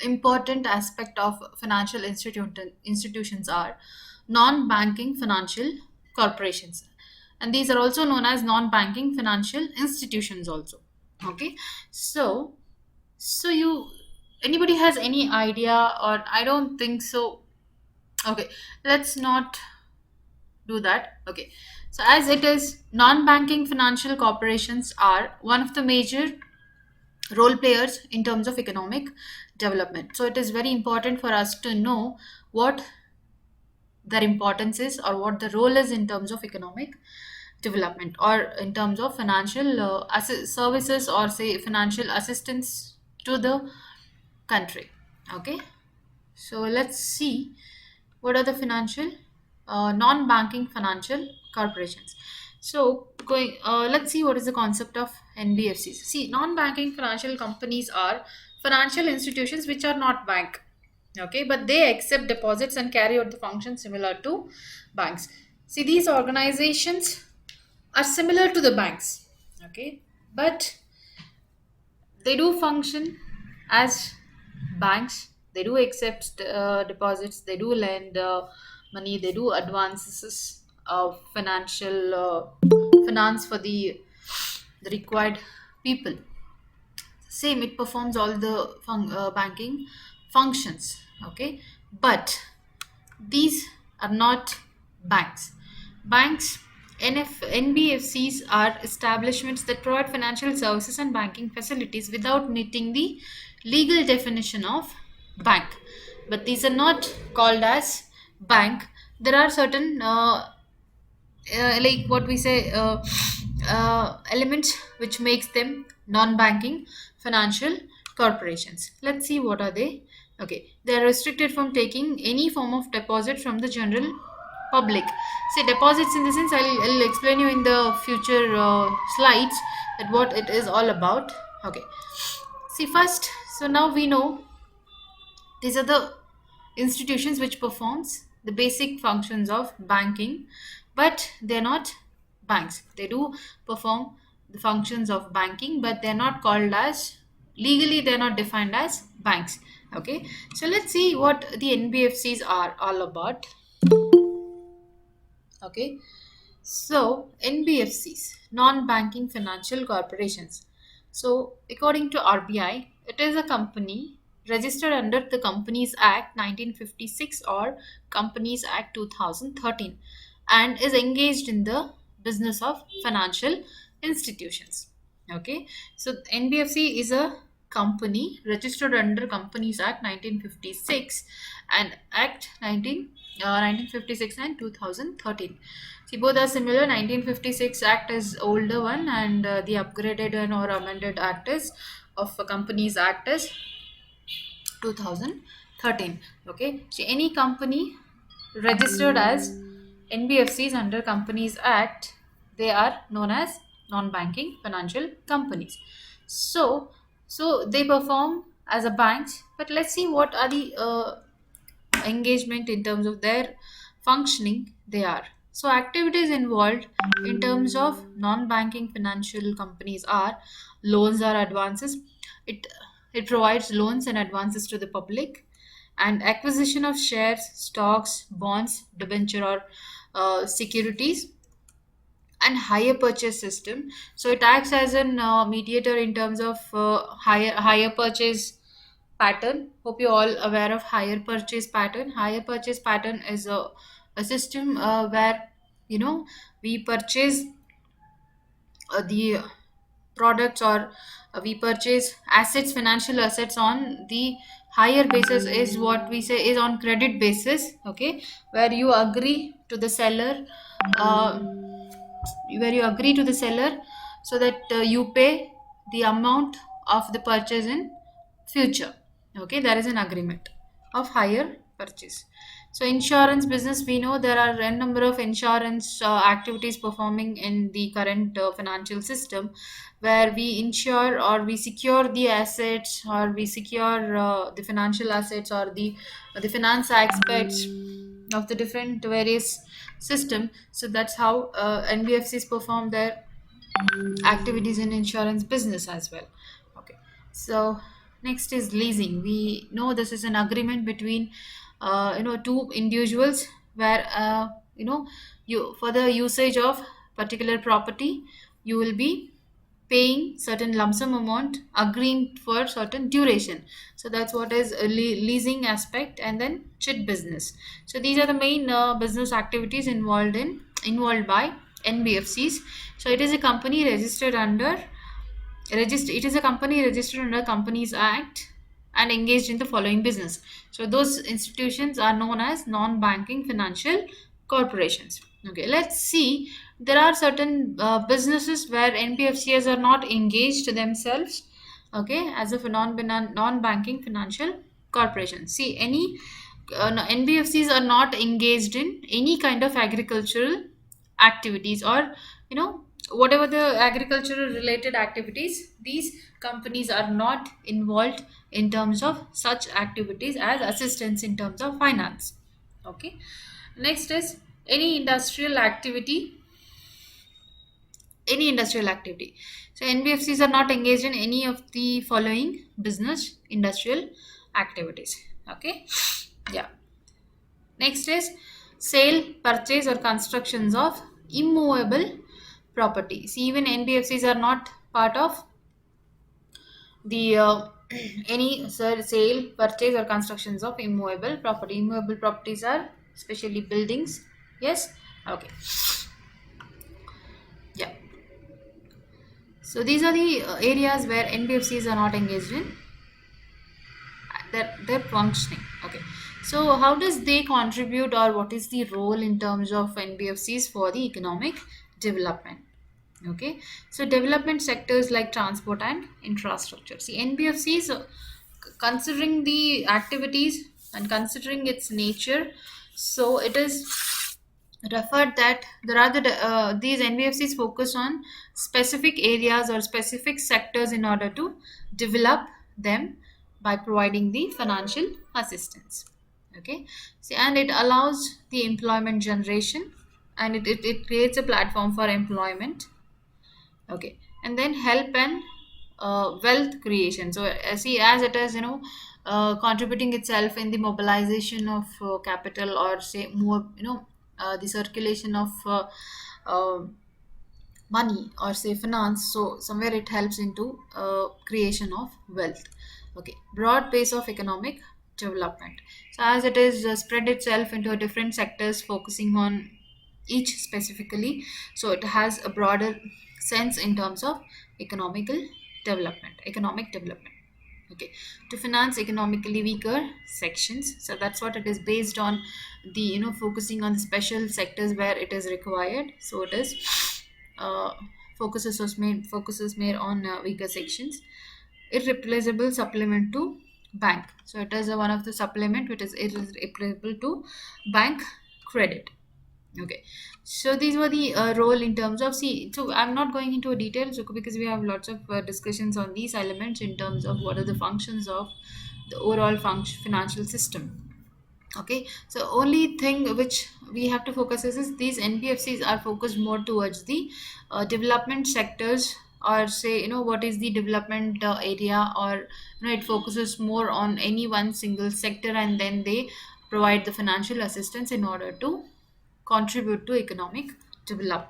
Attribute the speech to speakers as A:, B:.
A: important aspect of financial institutions are non-banking financial corporations, and these are also known as non-banking financial institutions also. Okay, so you, anybody has any idea? Or I don't think so. Okay, let's not do that. Okay, so as it is, non-banking financial corporations are one of the major role players in terms of economic development. So it is very important for us to know what their importance is, or what the role is in terms of economic development, or in terms of financial services, or say financial assistance to the country. Okay, so let's see what are the financial non-banking financial corporations. So going let's see what is the concept of NBFCs. See, non-banking financial companies are financial institutions which are not bank. Okay, but they accept deposits and carry out the functions similar to banks. See, these organizations are similar to the banks. Okay, but they do function as banks. They do accept deposits, they do lend money, they do advances of financial finance for the required people. Same, it performs all the banking functions. Okay, but these are not banks. Banks, NBFCs are establishments that provide financial services and banking facilities without meeting the legal definition of bank. But these are not called as bank. There are certain like what we say elements which makes them non-banking financial corporations. Let's see what are they. Okay, they are restricted from taking any form of deposit from the general public. Say deposits in the sense, I'll explain you in the future slides that what it is all about. Okay, see first, so now we know these are the institutions which performs the basic functions of banking, but they're not banks. They do perform the functions of banking, but they're not called as, legally they're not defined as banks. Okay, so let's see what the NBFCs are all about. Okay, so NBFCs, non-banking financial corporations. So according to RBI, it is a company registered under the Companies Act 1956 or Companies Act 2013, and is engaged in the business of financial institutions. Okay, so NBFC is a company registered under Companies Act 1956 and Act 1956 and 2013. See, both are similar. 1956 Act is older one, and the upgraded one or amended Act is of Companies Act is 2013. Okay, so any company registered as NBFCs under Companies Act, they are known as non-banking financial companies. So they perform as a bank, but let's see what are the engagement in terms of their functioning they are. So activities involved in terms of non-banking financial companies are loans or advances. It provides loans and advances to the public, and acquisition of shares, stocks, bonds, debenture, or securities, and hire purchase system. So it acts as an mediator in terms of higher purchase pattern. Hope you're all aware of higher purchase pattern. Higher purchase pattern is a system where, you know, we purchase the products, or we purchase assets, financial assets on the higher basis, is what we say is on credit basis. Okay, where you agree to the seller, uh, so that you pay the amount of the purchase in future. Okay, there is an agreement of higher purchase. So insurance business, we know there are a number of insurance activities performing in the current financial system, where we insure or we secure the assets, or we secure the financial assets, or the finance aspects of the different various system. So that's how NBFCs perform their activities in insurance business as well. Okay, so Next is leasing. We know this is an agreement between two individuals where you for the usage of particular property you will be paying certain lump sum amount, agreeing for certain duration. So that's what is a leasing aspect. And then chit business. So these are the main business activities involved by NBFCs. So it is a company registered under it is a company registered under Companies Act and engaged in the following business. So those institutions are known as non-banking financial corporations. Okay, let's see. There are certain businesses where NBFCs are not engaged themselves. Okay, as of a non-banking financial corporation. See, any NBFCs are not engaged in any kind of agricultural activities, or you know whatever the agricultural related activities, these companies are not involved in terms of such activities as assistance in terms of finance. Okay, next is any industrial activity. Any industrial activity. So NBFCs are not engaged in any of the following business industrial activities. Okay, yeah. Next is sale, purchase, or constructions of immovable properties. Even NBFCs are not part of the any sale, purchase, or constructions of immovable property. Immovable properties are especially buildings. Yes. Okay. Yeah. So these are the areas where NBFCs are not engaged in their functioning. Okay, so how does they contribute, or what is the role in terms of NBFCs for the economic development? Okay, so development sectors like transport and infrastructure. See, NBFCs, considering the activities and considering its nature, so it is referred that there are these NBFCs focus on specific areas or specific sectors in order to develop them by providing the financial assistance. Okay, see, and it allows the employment generation, and it creates a platform for employment. Okay, and then help and wealth creation. So see, as it is contributing itself in the mobilization of capital, or say more the circulation of uh, money, or say finance. So somewhere it helps into creation of wealth. Okay, broad base of economic development. So as it is spread itself into different sectors focusing on each specifically, so it has a broader sense in terms of economic development. Okay, to finance economically weaker sections. So that's what it is, based on the focusing on the special sectors where it is required. So it is uh, focuses more on weaker sections. Irreplaceable supplement to bank. So it is one of the supplement which is irreplaceable to bank credit. Okay, so these were the role in terms of, see, so I'm not going into a detail, so because we have lots of discussions on these elements in terms of what are the functions of the overall financial system. Okay, so only thing which we have to focus is these NBFCs are focused more towards the development sectors, or say what is the development area, or it focuses more on any one single sector, and then they provide the financial assistance in order to contribute to economic development.